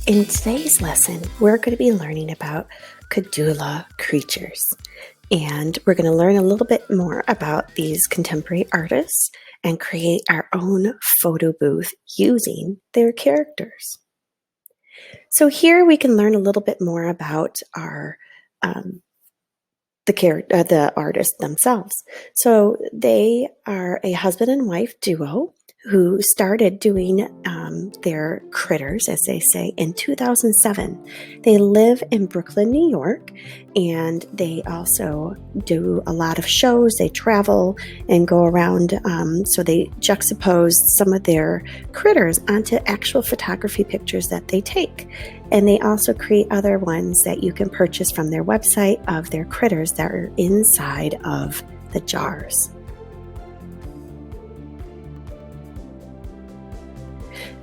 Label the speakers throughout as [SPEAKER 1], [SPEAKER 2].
[SPEAKER 1] In today's lesson, we're going to be learning about Cadula creatures. And we're going to learn a little bit more about these contemporary artists and create our own photo booth using their characters. So here we can learn a little bit more about the artists themselves. So they are a husband and wife duo who started doing their critters, as they say, in 2007. They live in Brooklyn, New York, and they also do a lot of shows. They travel and go around, so they juxtapose some of their critters onto actual photography pictures that they take. And they also create other ones that you can purchase from their website of their critters that are inside of the jars.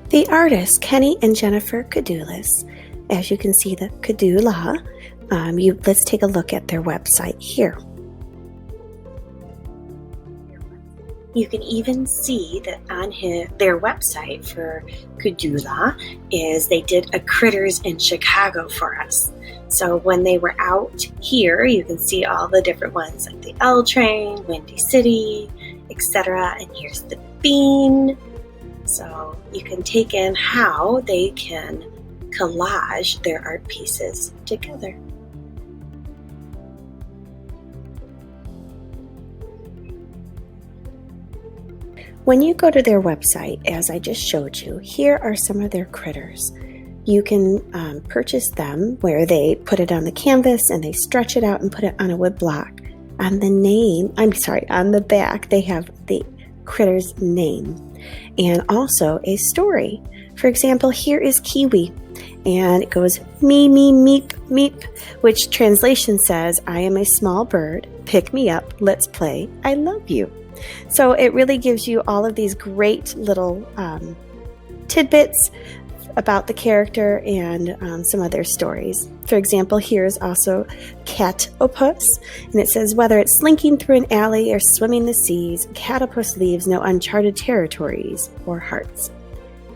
[SPEAKER 1] The artists, Kenny and Jennifer Kudu-Lah, as you can see the Kudu-Lah, let's take a look at their website here. You can even see that on their website for Kudu-Lah is they did a critters in Chicago for us. So when they were out here, you can see all the different ones like the L Train, Windy City, etc. And here's the Bean. So you can take in how they can collage their art pieces together. When you go to their website, as I just showed you, here are some of their critters. You can purchase them where they put it on the canvas and they stretch it out and put it on a wood block. On the back, they have the critter's name and also a story. For example, here is Kiwi, and it goes me, meep, meep, which translation says, I am a small bird, pick me up, let's play, I love you. So it really gives you all of these great little tidbits about the character and some of their stories. For example, here's also Catopus, and it says, whether it's slinking through an alley or swimming the seas, Catopus leaves no uncharted territories or hearts.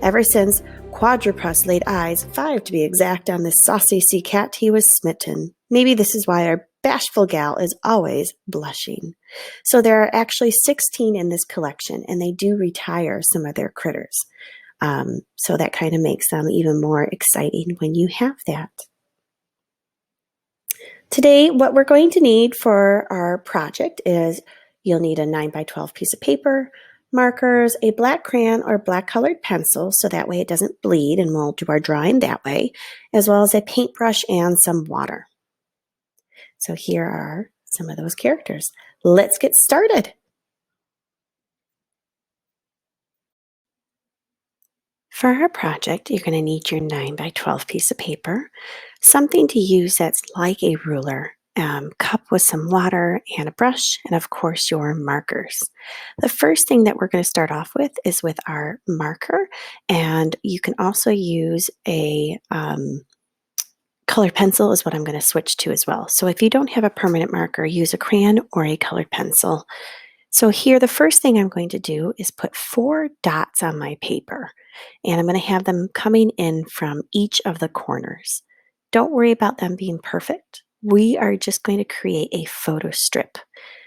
[SPEAKER 1] Ever since Quadrupus laid eyes, 5 to be exact, on this saucy sea cat, he was smitten. Maybe this is why our bashful gal is always blushing. So there are actually 16 in this collection, and they do retire some of their critters. So that kind of makes them even more exciting when you have that. Today, what we're going to need for our project is you'll need a 9x12 piece of paper, markers, a black crayon or black colored pencil, so that way it doesn't bleed and we'll do our drawing that way, as well as a paintbrush and some water. So here are some of those characters. Let's get started. For our project, you're going to need your 9x12 piece of paper, something to use that's like a ruler, cup with some water and a brush, and of course your markers. The first thing that we're going to start off with is with our marker, and you can also use a colored pencil is what I'm going to switch to as well. So if you don't have a permanent marker, use a crayon or a colored pencil. So here, the first thing I'm going to do is put 4 dots on my paper, and I'm going to have them coming in from each of the corners. Don't worry about them being perfect. We are just going to create a photo strip.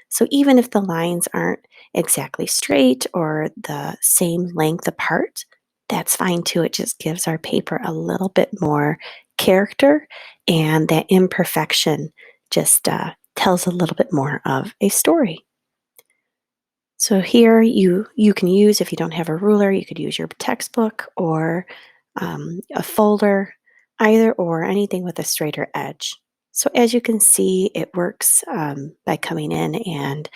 [SPEAKER 1] So even if the lines aren't exactly straight or the same length apart, that's fine too. It just gives our paper a little bit more character, and that imperfection just tells a little bit more of a story. So here you can use, if you don't have a ruler, you could use your textbook or a folder, either or, anything with a straighter edge. So as you can see, it works by coming in, and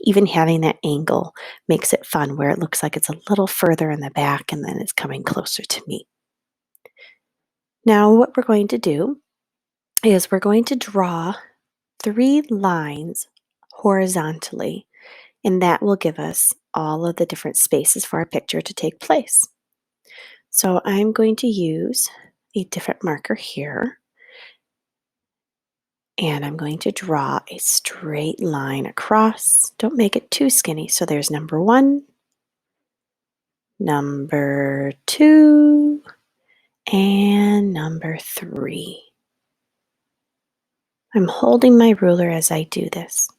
[SPEAKER 1] even having that angle makes it fun where it looks like it's a little further in the back and then it's coming closer to me. Now what we're going to do is we're going to draw 3 lines horizontally, and that will give us all of the different spaces for our picture to take place. So I'm going to use a different marker here, and I'm going to draw a straight line across. Don't make it too skinny. So there's number 1, number 2, And number 3. I'm holding my ruler as I do this.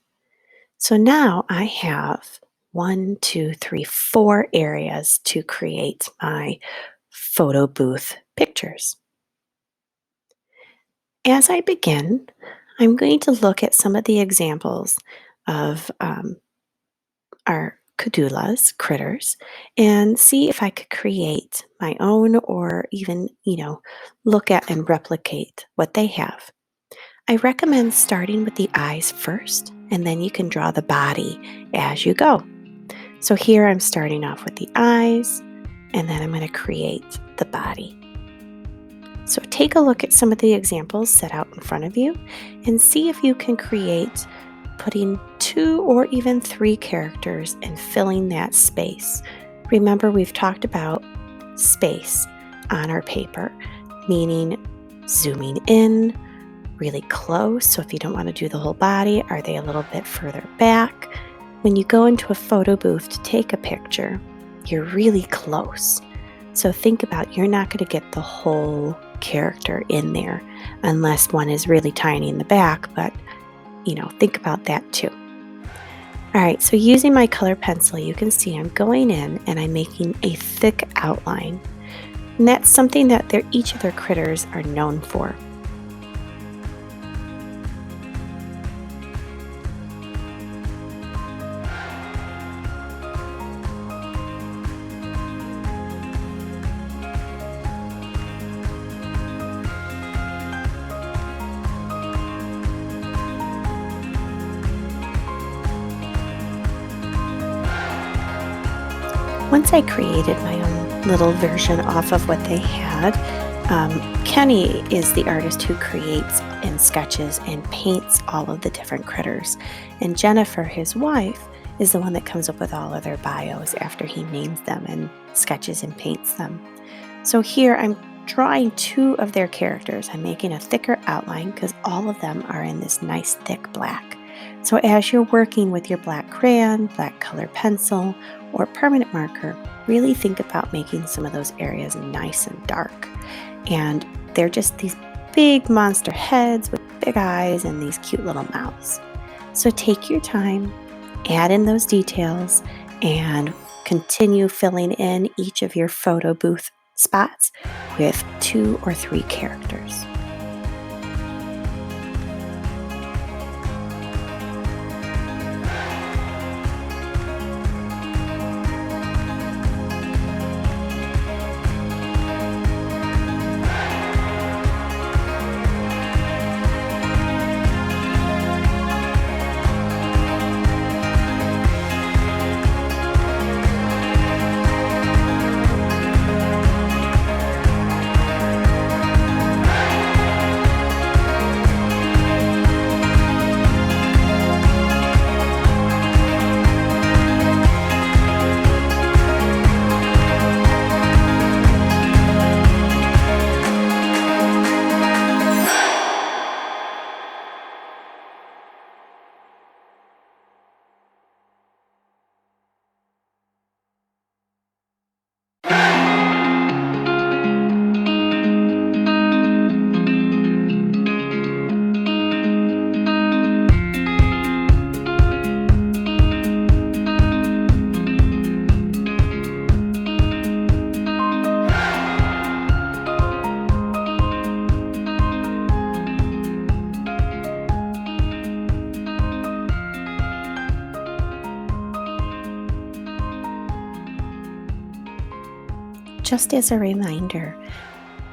[SPEAKER 1] So now I have 4 areas to create my photo booth pictures. As I begin, I'm going to look at some of the examples of our Cadulah's critters and see if I could create my own or even, look at and replicate what they have. I recommend starting with the eyes first, and then you can draw the body as you go. So here I'm starting off with the eyes, and then I'm going to create the body. So take a look at some of the examples set out in front of you and see if you can create putting 2 or even 3 characters and filling that space. Remember, we've talked about space on our paper, meaning zooming in really close. So if you don't want to do the whole body, are they a little bit further back? When you go into a photo booth to take a picture, you're really close. So think about, you're not going to get the whole character in there unless one is really tiny in the back, but think about that too. All right, so using my color pencil, you can see I'm going in and I'm making a thick outline. And that's something that each of their critters are known for. Once I created my own little version off of what they had, Kenny is the artist who creates and sketches and paints all of the different critters. And Jennifer, his wife, is the one that comes up with all of their bios after he names them and sketches and paints them. So here I'm drawing 2 of their characters. I'm making a thicker outline because all of them are in this nice thick black. So as you're working with your black crayon, black color pencil, or permanent marker, really think about making some of those areas nice and dark. And they're just these big monster heads with big eyes and these cute little mouths. So take your time, add in those details, and continue filling in each of your photo booth spots with 2 or 3 characters. Just as a reminder,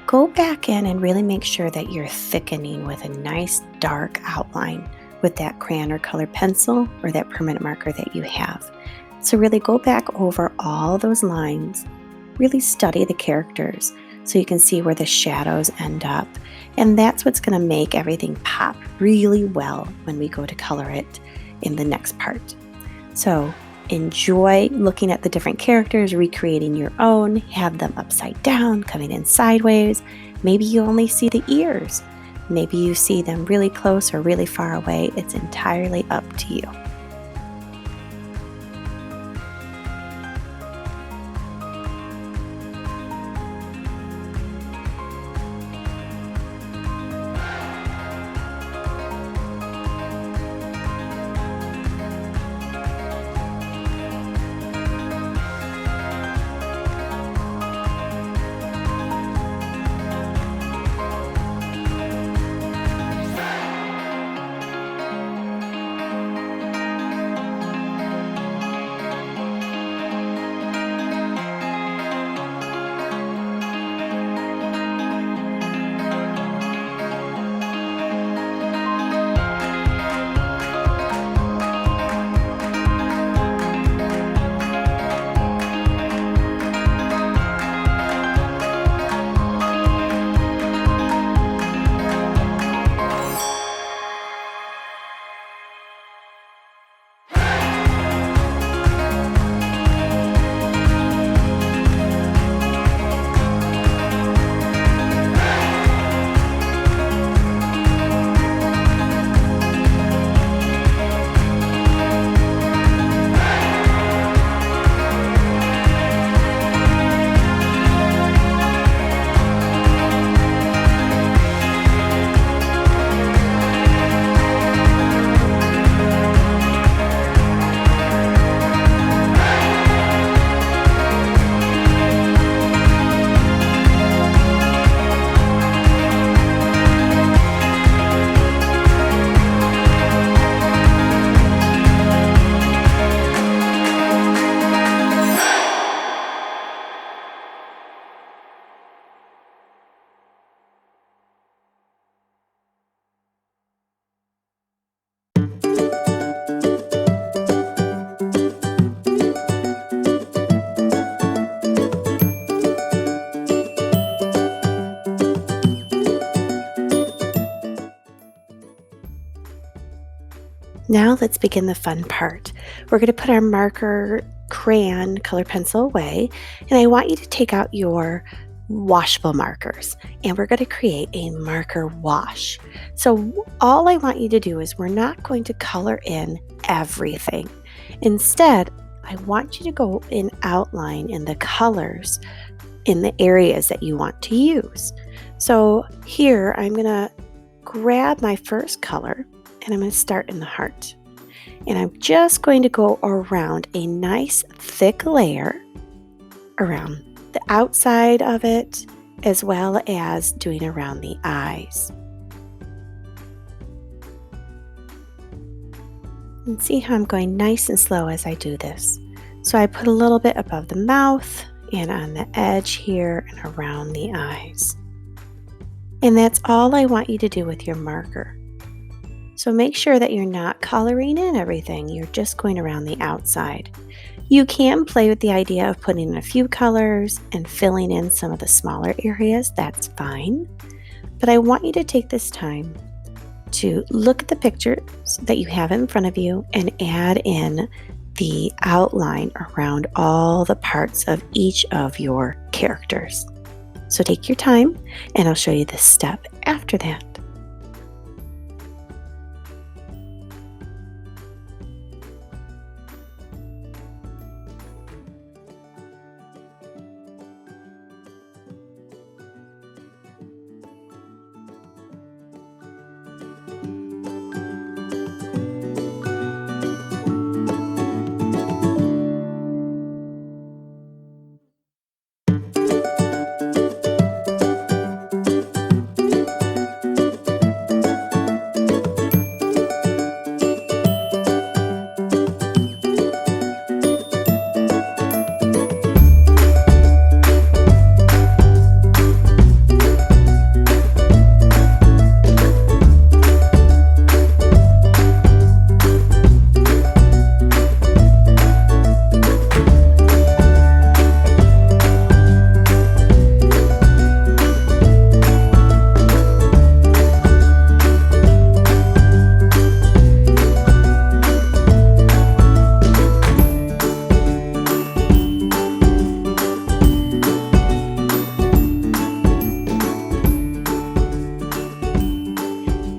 [SPEAKER 1] go back in and really make sure that you're thickening with a nice dark outline with that crayon or colored pencil or that permanent marker that you have. So really go back over all those lines, really study the characters so you can see where the shadows end up. And that's what's going to make everything pop really well when we go to color it in the next part. So enjoy looking at the different characters, recreating your own, have them upside down, coming in sideways. Maybe you only see the ears. Maybe you see them really close or really far away. It's entirely up to you. Now let's begin the fun part. We're going to put our marker, crayon, color pencil away, and I want you to take out your washable markers, and we're going to create a marker wash. So all I want you to do is we're not going to color in everything. Instead, I want you to go and outline in the colors in the areas that you want to use. So here I'm going to grab my first color and I'm going to start in the heart. And I'm just going to go around a nice thick layer around the outside of it, as well as doing around the eyes. And see how I'm going nice and slow as I do this. So I put a little bit above the mouth and on the edge here and around the eyes. And that's all I want you to do with your marker. So make sure that you're not coloring in everything, you're just going around the outside. You can play with the idea of putting in a few colors and filling in some of the smaller areas, that's fine. But I want you to take this time to look at the pictures that you have in front of you and add in the outline around all the parts of each of your characters. So take your time and I'll show you the step after that.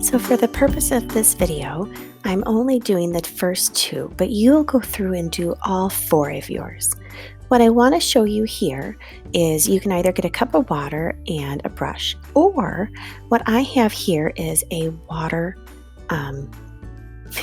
[SPEAKER 1] So for the purpose of this video, I'm only doing the first two, but you'll go through and do all four of yours. What I want to show you here is you can either get a cup of water and a brush, or what I have here is a water,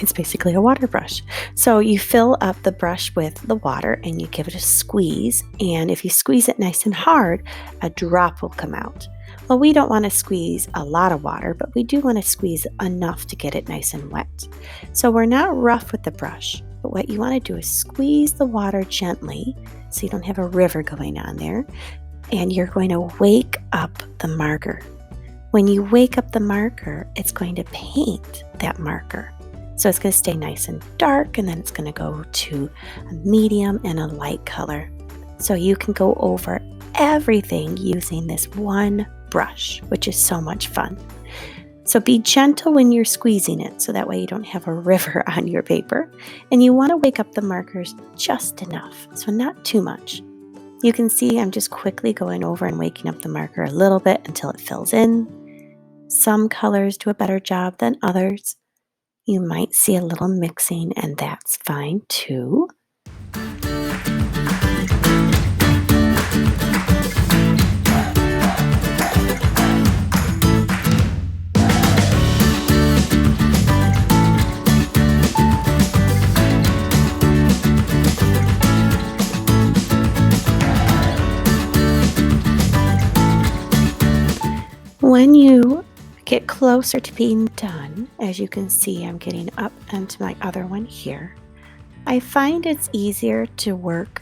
[SPEAKER 1] it's basically a water brush. So you fill up the brush with the water and you give it a squeeze, and if you squeeze it nice and hard, a drop will come out. Well, we don't want to squeeze a lot of water, but we do want to squeeze enough to get it nice and wet. So we're not rough with the brush, but what you want to do is squeeze the water gently so you don't have a river going on there, and you're going to wake up the marker. When you wake up the marker, it's going to paint that marker. So it's going to stay nice and dark, and then it's going to go to a medium and a light color. So you can go over everything using this one brush, which is so much fun. So be gentle when you're squeezing it, so that way you don't have a river on your paper. And you want to wake up the markers just enough, so not too much. You can see I'm just quickly going over and waking up the marker a little bit until it fills in. Some colors do a better job than others. You might see a little mixing, and that's fine too. When you get closer to being done, as you can see, I'm getting up into my other one here. I find it's easier to work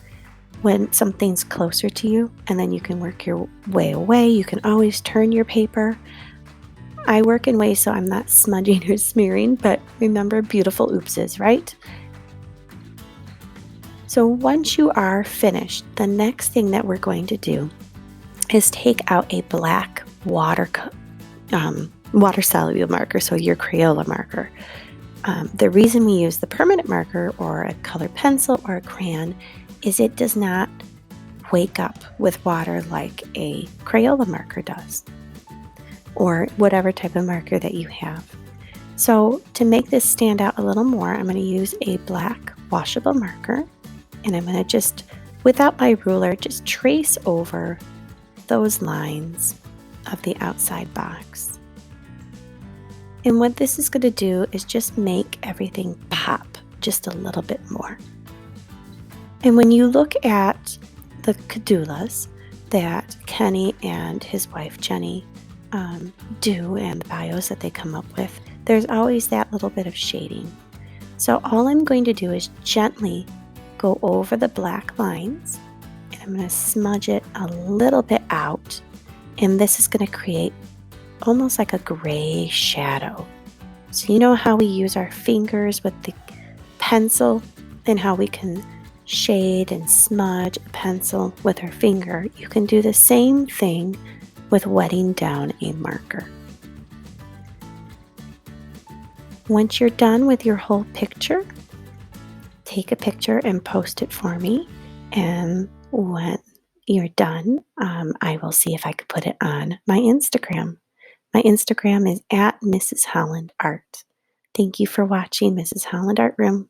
[SPEAKER 1] when something's closer to you, and then you can work your way away. You can always turn your paper. I work in ways so I'm not smudging or smearing, but remember, beautiful oopses, right? So once you are finished, the next thing that we're going to do is take out a black water soluble marker, so your Crayola marker. The reason we use the permanent marker or a colored pencil or a crayon is it does not wake up with water like a Crayola marker does, or whatever type of marker that you have. So to make this stand out a little more, I'm going to use a black washable marker, and I'm going to just, without my ruler, just trace over those lines of the outside box. And what this is going to do is just make everything pop just a little bit more. And when you look at the Cadulas that Kenny and his wife Jenny do and the bios that they come up with, there's always that little bit of shading. So all I'm going to do is gently go over the black lines, and I'm going to smudge it a little bit out, and this is going to create almost like a gray shadow. So you know how we use our fingers with the pencil and how we can shade and smudge a pencil with our finger? You can do the same thing with wetting down a marker. Once you're done with your whole picture, take a picture and post it for me. And when you're done, I will see if I could put it on my Instagram. My Instagram is at Mrs. Holland Art. Thank you for watching Mrs. Holland Art Room.